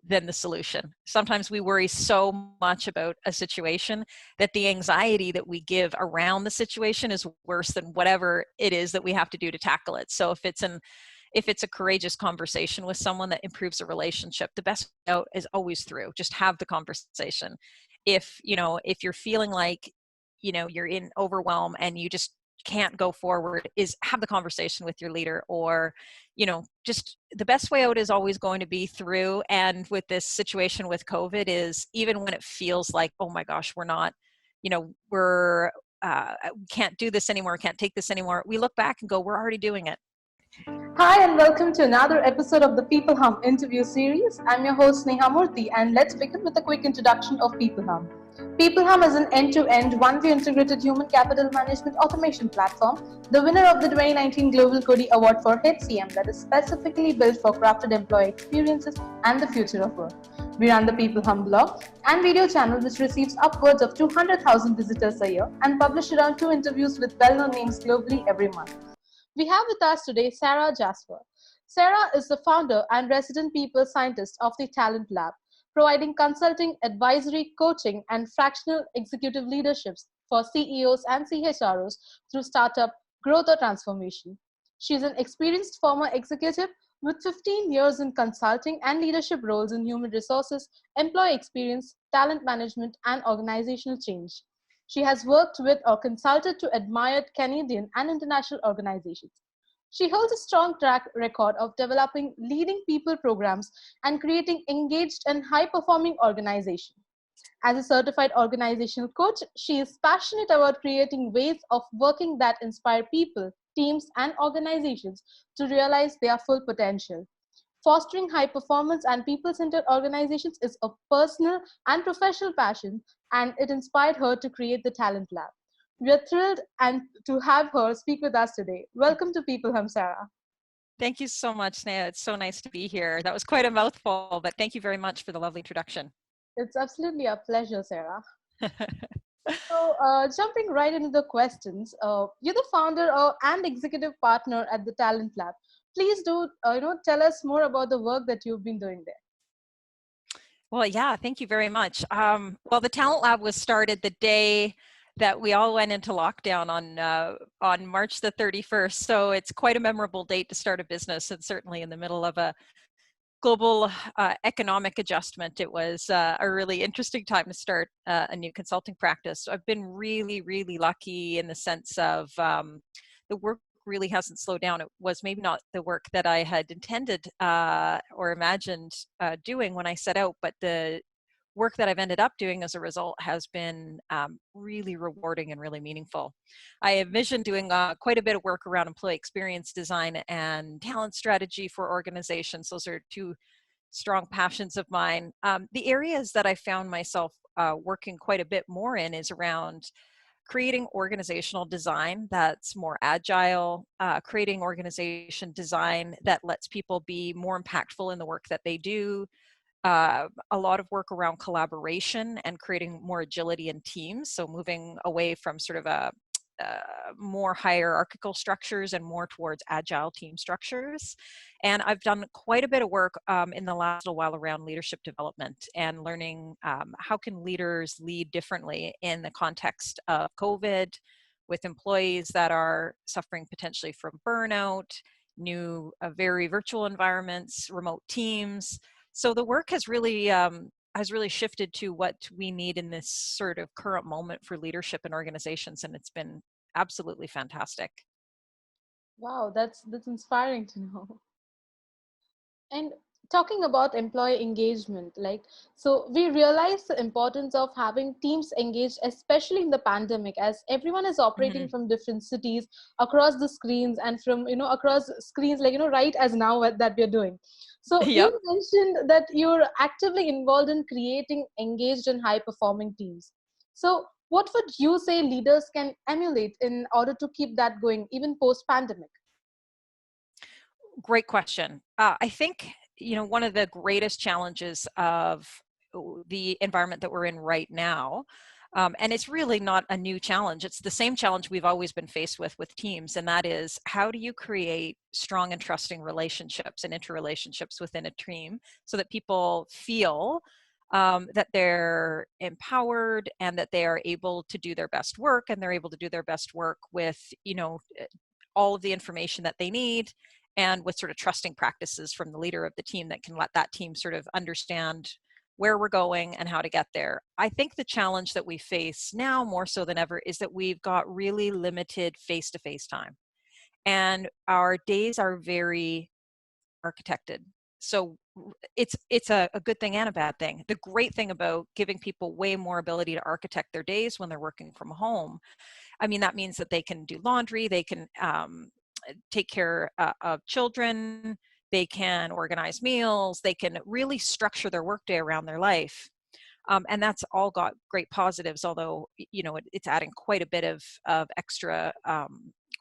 than the solution. Sometimes we worry so much about a situation that the anxiety that we give around the situation is worse than whatever it is that we have to do to tackle it. So if it's a courageous conversation with someone that improves a relationship, the best out is always through. Just have the conversation. If you're feeling like, you're in overwhelm and you just can't go forward, is have the conversation with your leader, or just the best way out is always going to be through. And with this situation with COVID, is even when it feels like, oh my gosh, we're not, we're can't do this anymore, can't take this anymore, we look back and go, we're already doing it. Hi and welcome to another episode of the peopleHum interview series. I'm your host Neha Murthy, and let's begin with a quick introduction of peopleHum. peopleHum is an end-to-end, one-way integrated human capital management automation platform, the winner of the 2019 Global Cody Award for HCM, that is specifically built for crafted employee experiences and the future of work. We run the peopleHum blog and video channel, which receives upwards of 200,000 visitors a year and publish around 2 interviews with well-known names globally every month. We have with us today Sarah Jasper. Sarah is the founder and resident people scientist of the Talent Lab, providing consulting, advisory, coaching, and fractional executive leaderships for CEOs and CHROs through startup growth or transformation. She is an experienced former executive with 15 years in consulting and leadership roles in human resources, employee experience, talent management, and organizational change. She has worked with or consulted to admired Canadian and international organizations. She holds a strong track record of developing leading people programs and creating engaged and high-performing organizations. As a certified organizational coach, she is passionate about creating ways of working that inspire people, teams, and organizations to realize their full potential. Fostering high performance and people-centered organizations is a personal and professional passion, and it inspired her to create the Talent Lab. We are thrilled to have her speak with us today. Welcome to peopleHum, Sarah. Thank you so much, Sneha. It's so nice to be here. That was quite a mouthful, but thank you very much for the lovely introduction. It's absolutely a pleasure, Sarah. So, jumping right into the questions, you're the founder and executive partner at the Talent Lab. Please do tell us more about the work that you've been doing there. Well, yeah, thank you very much. Well, the Talent Lab was started the day that we all went into lockdown on March the 31st. So it's quite a memorable date to start a business, and certainly in the middle of a global economic adjustment, it was a really interesting time to start a new consulting practice. So I've been really, really lucky in the sense of the work really hasn't slowed down. It was maybe not the work that I had intended or imagined doing when I set out, but the work that I've ended up doing as a result has been really rewarding and really meaningful. I envision doing quite a bit of work around employee experience design and talent strategy for organizations. Those are two strong passions of mine. The areas that I found myself working quite a bit more in is around creating organizational design that's more agile, creating organization design that lets people be more impactful in the work that they do, a lot of work around collaboration and creating more agility in teams. So moving away from sort of a more hierarchical structures and more towards agile team structures. And I've done quite a bit of work in the last little while around leadership development and learning how can leaders lead differently in the context of COVID, with employees that are suffering potentially from burnout, new very virtual environments, remote teams. So the work has really shifted to what we need in this sort of current moment for leadership and organizations, and it's been absolutely fantastic. Wow, that's inspiring to know. And talking about employee engagement, so we realize the importance of having teams engaged, especially in the pandemic, as everyone is operating from different cities across the screens and from, across screens, right as now that we're doing. So Yep. you mentioned that you're actively involved in creating engaged and high performing teams. So what would you say leaders can emulate in order to keep that going even post pandemic? Great question. I think, one of the greatest challenges of the environment that we're in right now And it's really not a new challenge. It's the same challenge we've always been faced with teams, and that is, how do you create strong and trusting relationships and interrelationships within a team so that people feel that they're empowered and that they are able to do their best work, and they're able to do their best work with, all of the information that they need, and with sort of trusting practices from the leader of the team that can let that team sort of understand where we're going and how to get there. I think the challenge that we face now more so than ever is that we've got really limited face-to-face time, and our days are very architected. So it's a good thing and a bad thing. The great thing about giving people way more ability to architect their days when they're working from home, I mean, that means that they can do laundry, they can take care of children, they can organize meals, they can really structure their workday around their life. And that's all got great positives, although, it's adding quite a bit of extra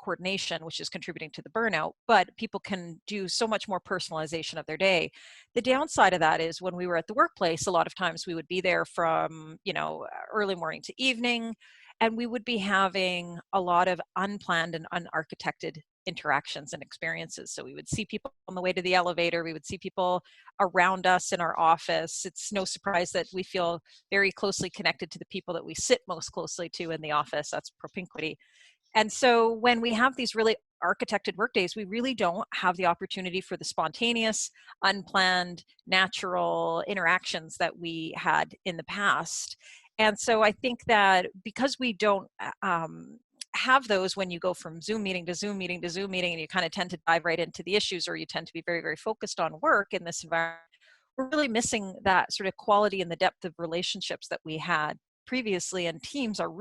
coordination, which is contributing to the burnout. But people can do so much more personalization of their day. The downside of that is, when we were at the workplace, a lot of times we would be there from, early morning to evening, and we would be having a lot of unplanned and unarchitected interactions and experiences. So we would see people on the way to the elevator, we would see people around us in our office. It's no surprise that we feel very closely connected to the people that we sit most closely to in the office. That's propinquity. And so when we have these really architected workdays, we really don't have the opportunity for the spontaneous, unplanned, natural interactions that we had in the past. And so I think that because we don't have those when you go from Zoom meeting to Zoom meeting to Zoom meeting, and you kind of tend to dive right into the issues, or you tend to be very, very focused on work in this environment, we're really missing that sort of quality and the depth of relationships that we had previously. And teams are,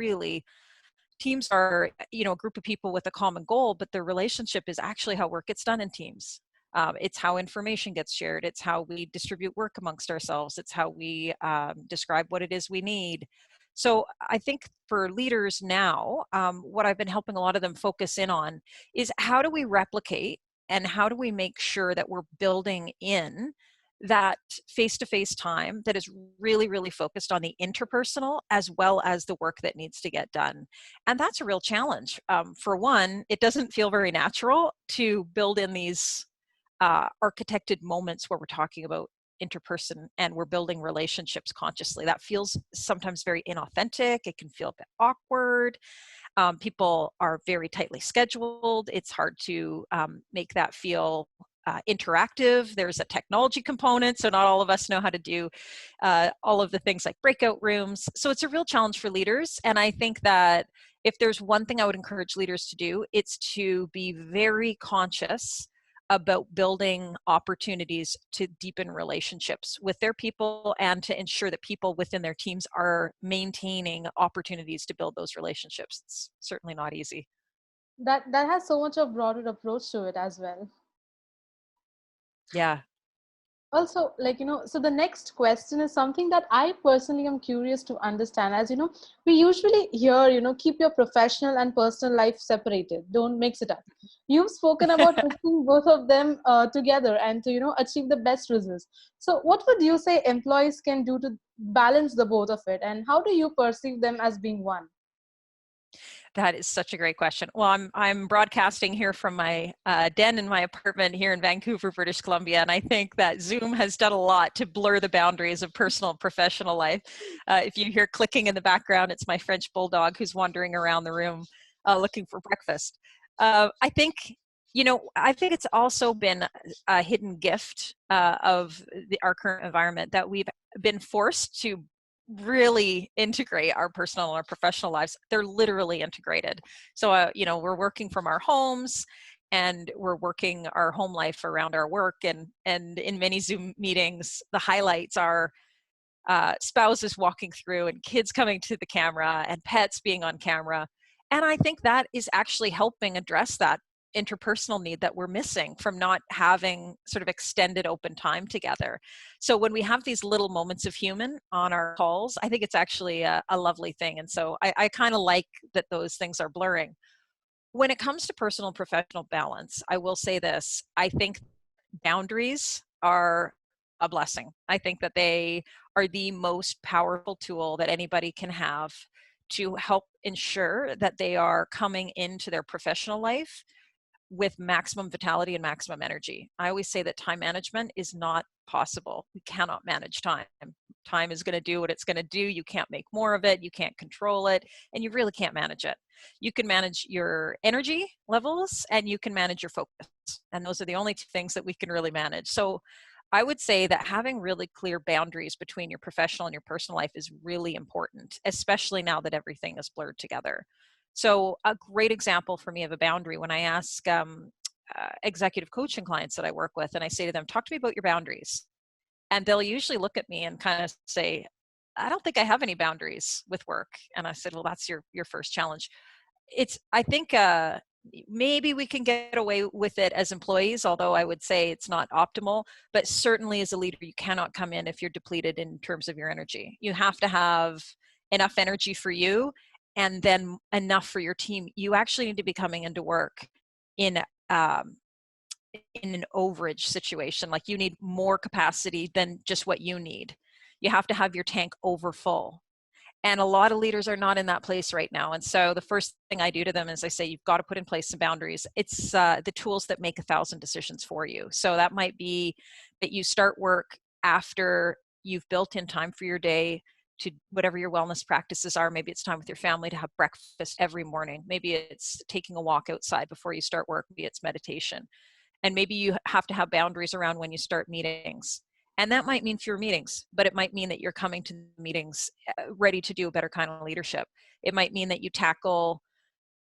a group of people with a common goal, but their relationship is actually how work gets done in teams. It's how information gets shared. It's how we distribute work amongst ourselves. It's how we describe what it is we need. So I think for leaders now, what I've been helping a lot of them focus in on is, how do we replicate and how do we make sure that we're building in that face-to-face time that is really, really focused on the interpersonal as well as the work that needs to get done. And that's a real challenge. For one, it doesn't feel very natural to build in these architected moments where we're talking about interperson and we're building relationships consciously. That feels sometimes very inauthentic. It can feel a bit awkward. People are very tightly scheduled. It's hard to make that feel interactive. There's a technology component, so not all of us know how to do all of the things like breakout rooms. So it's a real challenge for leaders. And I think that if there's one thing I would encourage leaders to do, it's to be very conscious about building opportunities to deepen relationships with their people, and to ensure that people within their teams are maintaining opportunities to build those relationships. It's certainly not easy. That has so much of broader approach to it as well. Yeah. Also, so the next question is something that I personally am curious to understand. As we usually hear, keep your professional and personal life separated, don't mix it up. You've spoken about mixing both of them together and to achieve the best results. So what would you say employees can do to balance the both of it, and how do you perceive them as being one? That is such a great question. Well, I'm broadcasting here from my den in my apartment here in Vancouver, British Columbia, and I think that Zoom has done a lot to blur the boundaries of personal and professional life. If you hear clicking in the background, it's my French bulldog who's wandering around the room looking for breakfast. I think, I think it's also been a hidden gift of our current environment, that we've been forced to really integrate our personal and our professional lives. They're literally integrated. So, we're working from our homes, and we're working our home life around our work. And in many Zoom meetings, the highlights are spouses walking through, and kids coming to the camera, and pets being on camera. And I think that is actually helping address that interpersonal need that we're missing from not having sort of extended open time together. So when we have these little moments of human on our calls, I think it's actually a lovely thing. And so I kind of like that those things are blurring. When it comes to personal and professional balance, I will say this: I think boundaries are a blessing. I think that they are the most powerful tool that anybody can have to help ensure that they are coming into their professional life with maximum vitality and maximum energy. I always say that time management is not possible. We cannot manage time. Time is going to do what it's going to do. You can't make more of it. You can't control it, and you really can't manage it. You can manage your energy levels and you can manage your focus. And those are the only two things that we can really manage. So I would say that having really clear boundaries between your professional and your personal life is really important, especially now that everything is blurred together. So a great example for me of a boundary, when I ask executive coaching clients that I work with, and I say to them, talk to me about your boundaries. And they'll usually look at me and kind of say, I don't think I have any boundaries with work. And I said, well, that's your first challenge. I think maybe we can get away with it as employees, although I would say it's not optimal. But certainly as a leader, you cannot come in if you're depleted in terms of your energy. You have to have enough energy for you and then enough for your team. You actually need to be coming into work in um, in an overage situation. Like, you need more capacity than just what you need. You have to have your tank over full. And a lot of leaders are not in that place right now. And so the first thing I do to them is I say, you've got to put in place some boundaries. It's the tools that make 1,000 decisions for you. So that might be that you start work after you've built in time for your day to whatever your wellness practices are. Maybe it's time with your family to have breakfast every morning. Maybe it's taking a walk outside before you start work. Maybe it's meditation. And maybe you have to have boundaries around when you start meetings. And that might mean fewer meetings, but it might mean that you're coming to meetings ready to do a better kind of leadership. It might mean that you tackle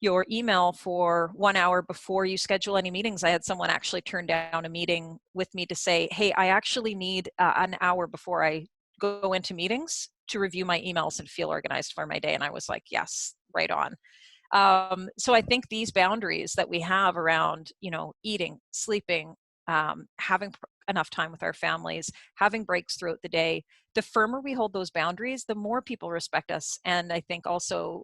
your email for 1 hour before you schedule any meetings. I had someone actually turn down a meeting with me to say, hey, I actually need an hour before I go into meetings to review my emails and feel organized for my day. And I was like, yes, right on. So I think these boundaries that we have around, eating, sleeping, having enough time with our families, having breaks throughout the day, the firmer we hold those boundaries, the more people respect us. And I think also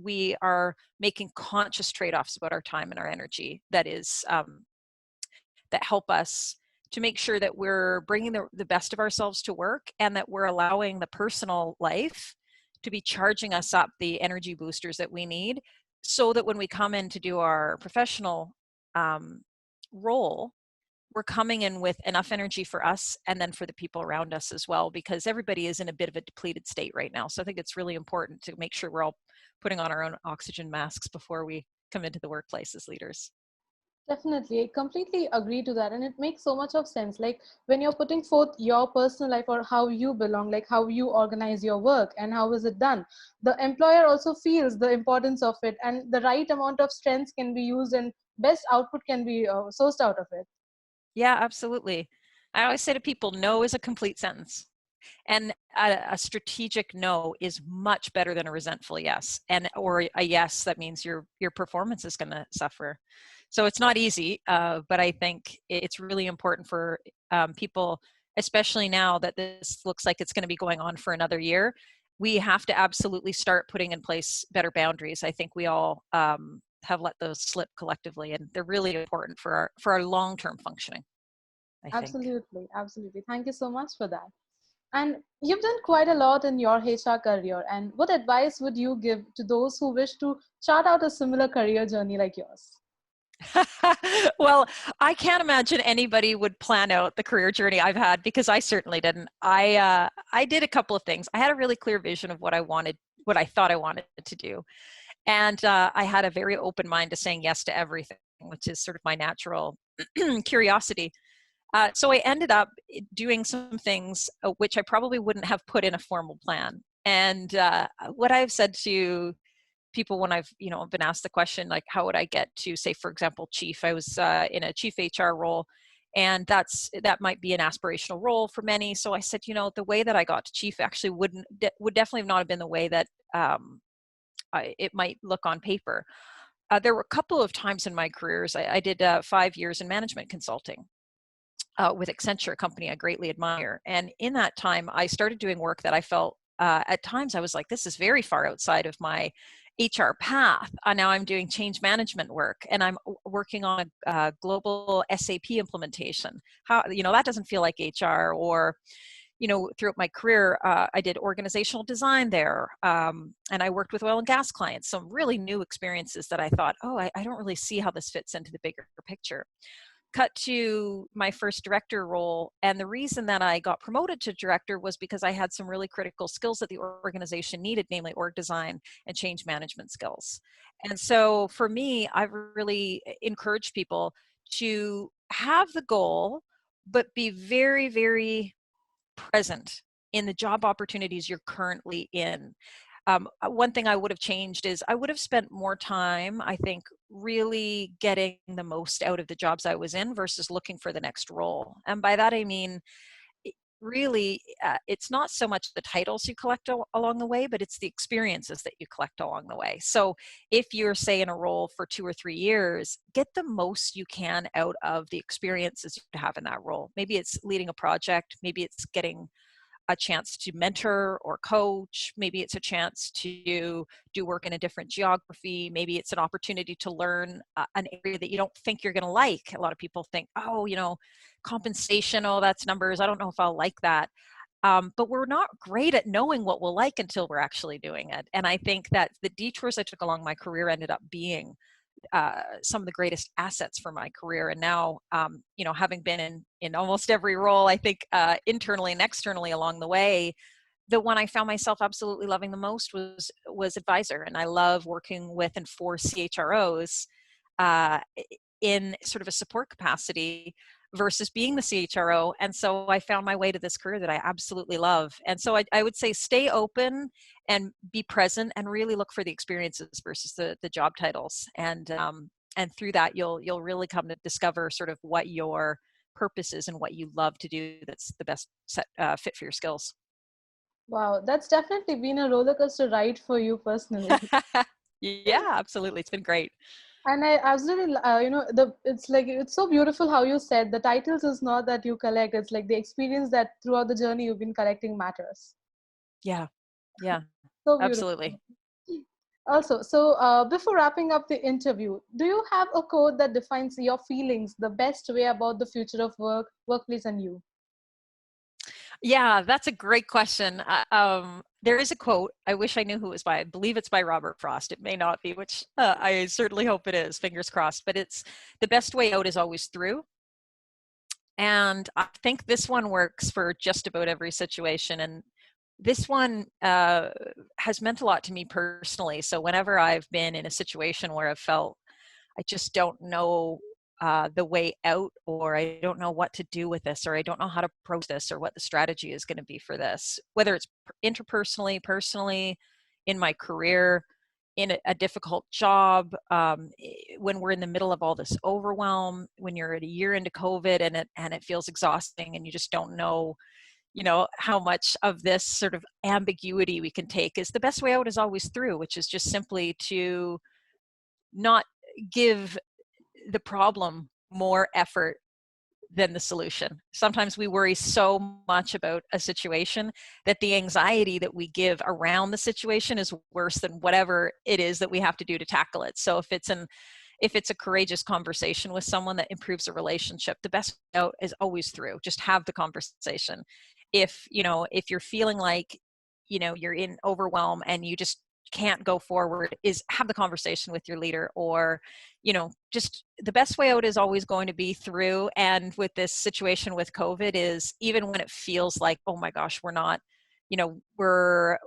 we are making conscious trade-offs about our time and our energy that help us to make sure that we're bringing the best of ourselves to work, and that we're allowing the personal life to be charging us up the energy boosters that we need, so that when we come in to do our professional role, we're coming in with enough energy for us and then for the people around us as well, because everybody is in a bit of a depleted state right now. So I think it's really important to make sure we're all putting on our own oxygen masks before we come into the workplace as leaders. Definitely, I completely agree to that. And it makes so much of sense. Like, when you're putting forth your personal life or how you belong, like how you organize your work and how is it done, the employer also feels the importance of it, and the right amount of strengths can be used and best output can be sourced out of it. Yeah, absolutely. I always say to people, no is a complete sentence. And a strategic no is much better than a resentful yes, or a yes that means your performance is going to suffer. So it's not easy, but I think it's really important for people, especially now that this looks like it's going to be going on for another year. We have to absolutely start putting in place better boundaries. I think we all have let those slip collectively, and they're really important for our long-term functioning, I think. Absolutely, absolutely. Thank you so much for that. And you've done quite a lot in your HR career. And what advice would you give to those who wish to chart out a similar career journey like yours? Well, I can't imagine anybody would plan out the career journey I've had, because I certainly didn't. I did a couple of things. I had a really clear vision of what I thought I wanted to do, and I had a very open mind to saying yes to everything, which is sort of my natural curiosity. So I ended up doing some things which I probably wouldn't have put in a formal plan. And what I've said to people when I've been asked the question, like, how would I get to, say, for example, chief? I was in a chief HR role, and that might be an aspirational role for many. So I said, the way that I got to chief actually would definitely not have been the way that it might look on paper. There were a couple of times in my careers. I did 5 years in management consulting with Accenture, a company I greatly admire. And in that time, I started doing work that I felt at times I was like, this is very far outside of my HR path. Now I'm doing change management work, and I'm working on a global SAP implementation. How, that doesn't feel like HR. Or, throughout my career, I did organizational design there, and I worked with oil and gas clients. Some really new experiences that I thought, oh, I don't really see how this fits into the bigger picture. Cut to my first director role, and the reason that I got promoted to director was because I had some really critical skills that the organization needed, namely org design and change management skills. And so for me, I've really encouraged people to have the goal, but be very, very present in the job opportunities you're currently in. One thing I would have changed is I would have spent more time, I think, really getting the most out of the jobs I was in versus looking for the next role. And by that, I mean, really, it's not so much the titles you collect along the way, but it's the experiences that you collect along the way. So if you're, say, in a role for 2 or 3 years, get the most you can out of the experiences you have in that role. Maybe it's leading a project, maybe it's getting a chance to mentor or coach. Maybe it's a chance to do work in a different geography. Maybe it's an opportunity to learn an area that you don't think you're going to like. A lot of people think, oh, compensation, oh, that's numbers. I don't know if I'll like that. But we're not great at knowing what we'll like until we're actually doing it. And I think that the detours I took along my career ended up being some of the greatest assets for my career. And now, having been in almost every role, I think internally and externally along the way, the one I found myself absolutely loving the most was advisor. And I love working with and for CHROs uh, in sort of a support capacity versus being the CHRO. And so I found my way to this career that I absolutely love. And so I would say stay open and be present and really look for the experiences versus the job titles. And through that, you'll really come to discover sort of what your purpose is and what you love to do that's the best fit for your skills. Wow, that's definitely been a roller coaster ride for you personally. Yeah, absolutely. It's been great. And I absolutely, it's so beautiful how you said the titles is not that you collect, it's like the experience that throughout the journey you've been collecting matters. Yeah. Yeah, So absolutely. beautiful. Also, so before wrapping up the interview, do you have a quote that defines your feelings the best way about the future of work, workplace, and you? Yeah, that's a great question. There is a quote. I wish I knew who it was by. I believe it's by Robert Frost. It may not be, which I certainly hope it is. Fingers crossed. But it's the best way out is always through. And I think this one works for just about every situation. And this one has meant a lot to me personally. So whenever I've been in a situation where I've felt I just don't know the way out, or I don't know what to do with this, or I don't know how to approach this, or what the strategy is going to be for this, whether it's interpersonally, personally, in my career, in a difficult job, when we're in the middle of all this overwhelm, when you're at a year into COVID and it feels exhausting and you just don't know, how much of this sort of ambiguity we can take, is the best way out is always through, which is just simply to not give the problem more effort than the solution. Sometimes we worry so much about a situation that the anxiety that we give around the situation is worse than whatever it is that we have to do to tackle it. So if it's a courageous conversation with someone that improves a relationship, the best out is always through. Just have the conversation. If you're feeling like, you're in overwhelm and you just can't go forward, is have the conversation with your leader. Or just the best way out is always going to be through. And with this situation with COVID, is even when it feels like, oh my gosh, we're not, we're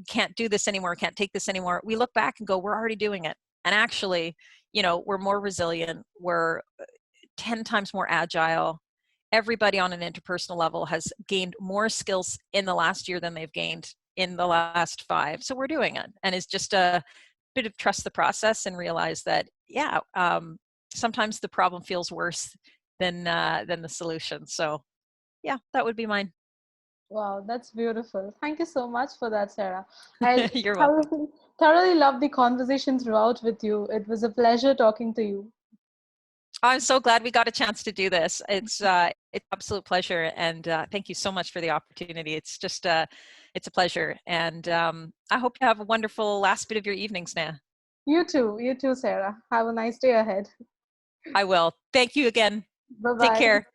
can't do this anymore, can't take this anymore, we look back and go, we're already doing it. And actually, we're more resilient, we're 10 times more agile. Everybody on an interpersonal level has gained more skills in the last year than they've gained in the last 5. So we're doing it. And it's just a bit of trust the process and realize that, sometimes the problem feels worse than the solution. So yeah, that would be mine. Wow, that's beautiful. Thank you so much for that, Sarah. I You're welcome. thoroughly loved the conversation throughout with you. It was a pleasure talking to you. I'm so glad we got a chance to do this. It's absolute pleasure, and thank you so much for the opportunity. It's just it's a pleasure, and I hope you have a wonderful last bit of your evening, Sneha. You too, Sarah. Have a nice day ahead. I will. Thank you again. Bye Take bye. care.